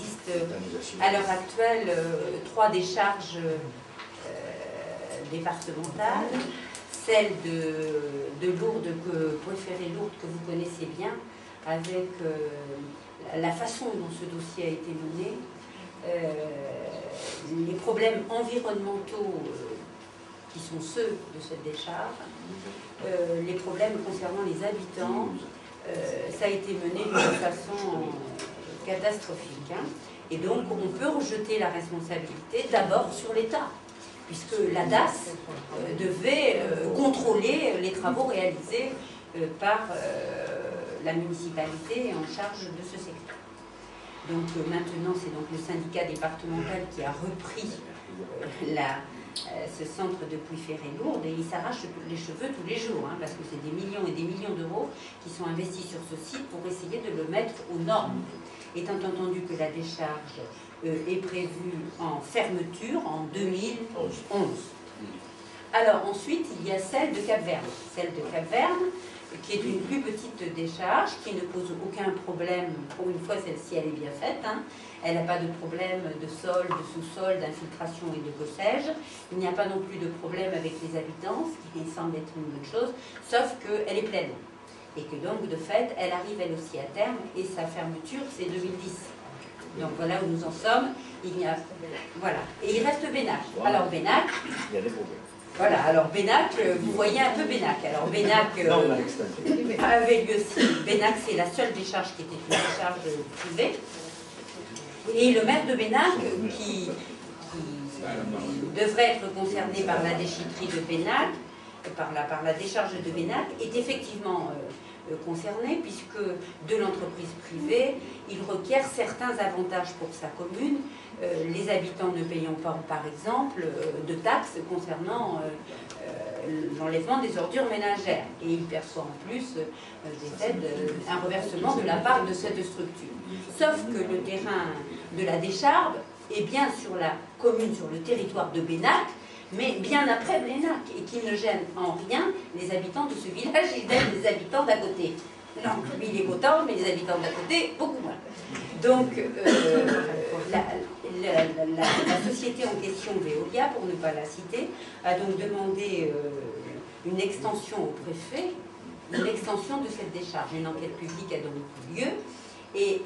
existe à l'heure actuelle 3 décharges départementales. Celle de Lourdes, préférée Lourdes, que vous connaissez bien, avec la façon dont ce dossier a été mené, les problèmes environnementaux qui sont ceux de cette décharge, les problèmes concernant les habitants, ça a été mené d'une façon catastrophique. Hein. Et donc on peut rejeter la responsabilité d'abord sur l'État, puisque la DAS devait contrôler les travaux réalisés par la municipalité en charge de ce secteur. Donc maintenant, c'est donc le syndicat départemental qui a repris ce centre de Plouifert-et-Lourdes, et il s'arrache les cheveux tous les jours, hein, parce que c'est des millions et des millions d'euros qui sont investis sur ce site pour essayer de le mettre aux normes. Étant entendu que la décharge est prévue en fermeture en 2011. Alors ensuite, il y a celle de Cap-Verne. Celle de Cap-Verne, qui est une plus petite décharge, qui ne pose aucun problème. Pour une fois, celle-ci, elle est bien faite. Hein. Elle n'a pas de problème de sol, de sous-sol, d'infiltration et de que sais-je. Il n'y a pas non plus de problème avec les habitants, ce qui semble être une bonne chose, sauf qu'elle est pleine. Et que donc, de fait, elle arrive elle aussi à terme, et sa fermeture, c'est 2010. Donc voilà où nous en sommes. Il y a, voilà. Et il reste Bénac. Alors Bénac, il y a des problèmes. Voilà, alors Bénac, vous voyez un peu Bénac. Alors Bénac avait lieu aussi. Bénac, c'est la seule décharge qui était une décharge privée. Et le maire de Bénac, qui devrait être concerné par la déchetterie de Bénac, par la décharge de Bénac, est effectivement concerné, puisque de l'entreprise privée, il requiert certains avantages pour sa commune, les habitants ne payant pas, par exemple, de taxes concernant l'enlèvement des ordures ménagères. Et il perçoit en plus des aides, un reversement de la part de cette structure. Sauf que le terrain de la décharge est bien sur la commune, sur le territoire de Bénac, mais bien après Bénac, et qui ne gêne en rien les habitants de ce village, il gêne les habitants d'à côté. Non, lui il est content, mais les habitants d'à côté, beaucoup moins. Donc, la société en question, Veolia, pour ne pas la citer, a donc demandé une extension au préfet, une extension de cette décharge. Une enquête publique a donc eu lieu, et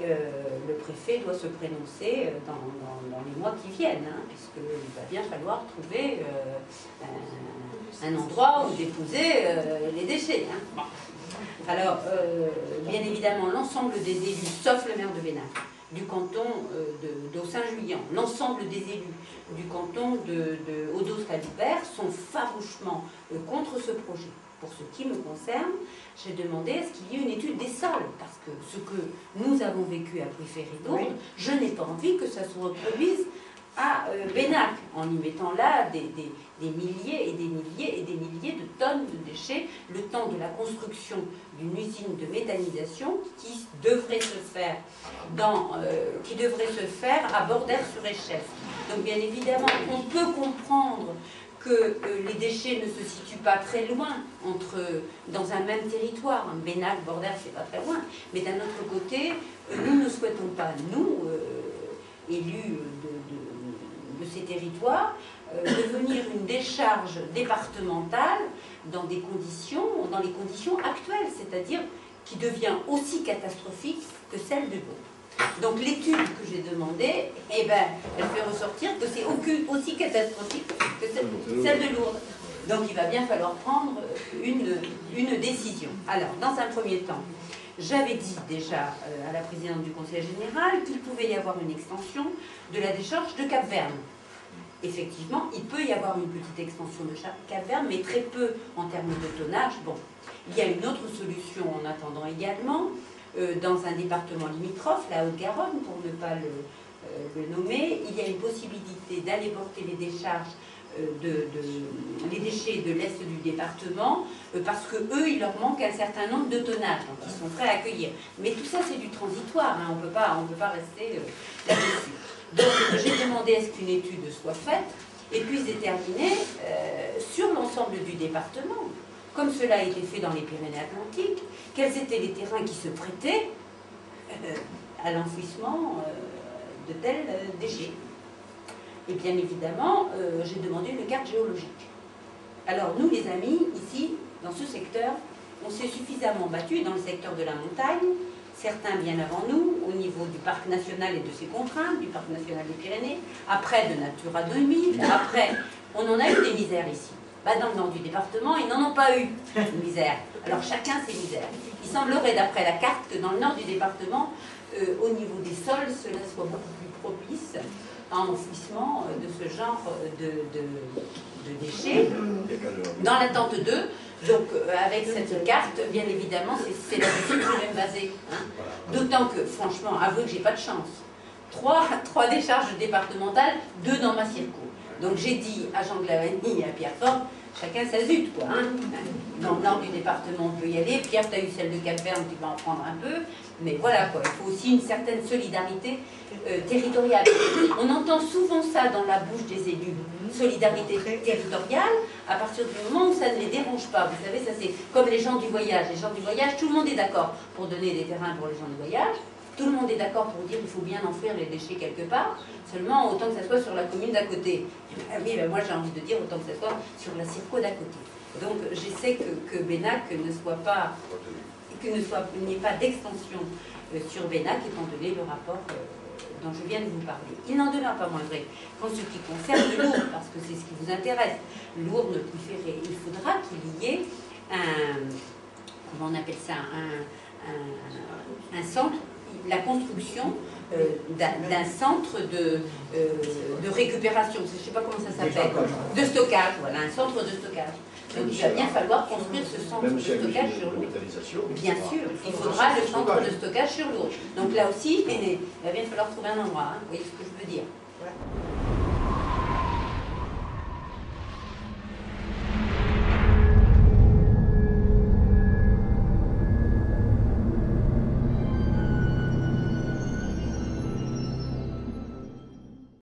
le préfet doit se prononcer dans les mois qui viennent, hein, puisqu'il va bien falloir trouver un endroit où déposer les déchets. Hein. Alors, bien évidemment, l'ensemble des élus, sauf le maire de Bénac, du canton d'Aussaint-Julien, l'ensemble des élus du canton de Odos-Calibert sont farouchement contre ce projet. Pour ce qui me concerne, j'ai demandé à ce qu'il y ait une étude des sols, parce que ce que nous avons vécu à Plouifert-et-Lourdes, je n'ai pas envie que ça se reproduise à Bénac, en y mettant là des milliers et des milliers et des milliers de tonnes de déchets, le temps de la construction d'une usine de méthanisation qui devrait se faire à Bordères-sur-Échelle. Donc bien évidemment, on peut comprendre que les déchets ne se situent pas très loin dans un même territoire. Bénac, Bordères, c'est pas très loin. Mais d'un autre côté, nous ne souhaitons pas, nous, élus de ces territoires, devenir une décharge départementale dans les conditions actuelles, c'est-à-dire qui devient aussi catastrophique que celle de Lourdes. Donc l'étude que j'ai demandée, elle fait ressortir que c'est aussi catastrophique que celle de Lourdes. Donc il va bien falloir prendre une décision. Alors, dans un premier temps, j'avais dit déjà à la présidente du Conseil général qu'il pouvait y avoir une extension de la décharge de Cap-Verne. Effectivement, il peut y avoir une petite extension de Cap-Verne, mais très peu en termes de tonnage. Bon, il y a une autre solution en attendant également, dans un département limitrophe, la Haute-Garonne, pour ne pas le nommer, il y a une possibilité d'aller porter les décharges les déchets de l'est du département, parce que eux, il leur manque un certain nombre de tonnages, donc ils sont prêts à accueillir. Mais tout ça, c'est du transitoire, hein, on ne peut pas rester là-dessus. Donc, j'ai demandé à ce qu'une étude soit faite et puis déterminer sur l'ensemble du département, comme cela a été fait dans les Pyrénées-Atlantiques, quels étaient les terrains qui se prêtaient à l'enfouissement de tels déchets. Et bien évidemment, j'ai demandé une carte géologique. Alors nous, les amis, ici, dans ce secteur, on s'est suffisamment battu dans le secteur de la montagne, certains bien avant nous, au niveau du parc national et de ses contraintes, du parc national des Pyrénées, après de Natura 2000, après, on en a eu des misères ici. Bah, dans le nord du département, ils n'en ont pas eu de misère. Alors chacun ses misères. Il semblerait, d'après la carte, que dans le nord du département, au niveau des sols, cela soit beaucoup plus propice à un enfouissement de ce genre de déchets. Dans l'attente 2, donc avec cette carte, bien évidemment, c'est là-dessus que je vais me baser. Hein. D'autant que, franchement, avouez que j'ai pas de chance. 3 décharges départementales, 2 dans ma circo. Donc j'ai dit à Jean Glavany et à Pierre Fort, chacun sa zut, quoi. Hein. Dans le nord du département, on peut y aller. Pierre, tu as eu celle de Cap-Verne, tu vas en prendre un peu. Mais voilà, quoi. Il faut aussi une certaine solidarité territoriale. On entend souvent ça dans la bouche des élus. Solidarité territoriale, à partir du moment où ça ne les dérange pas. Vous savez, ça c'est comme les gens du voyage. Les gens du voyage, tout le monde est d'accord pour donner des terrains pour les gens du voyage. Tout le monde est d'accord pour dire qu'il faut bien enfouir les déchets quelque part, seulement autant que ça soit sur la commune d'à côté. Oui, ben moi j'ai envie de dire autant que ça soit sur la circo d'à côté. Donc j'essaie que Benac ne soit pas, qu'il n'y ait pas d'extension sur Benac, étant donné le rapport dont je viens de vous parler. Il n'en demeure pas moins vrai qu'en ce qui concerne l'Ourne, parce que c'est ce qui vous intéresse, l'Ourne préférée, il faudra qu'il y ait un, comment on appelle ça, un centre, la construction d'un centre de récupération, je ne sais pas comment ça s'appelle, de stockage, voilà, un centre de stockage. Donc il va bien falloir construire ce centre de stockage sur l'eau. Bien sûr, il faudra le centre de stockage sur l'eau. Donc là aussi, il va bien falloir trouver un endroit, hein, vous voyez ce que je veux dire. Voilà.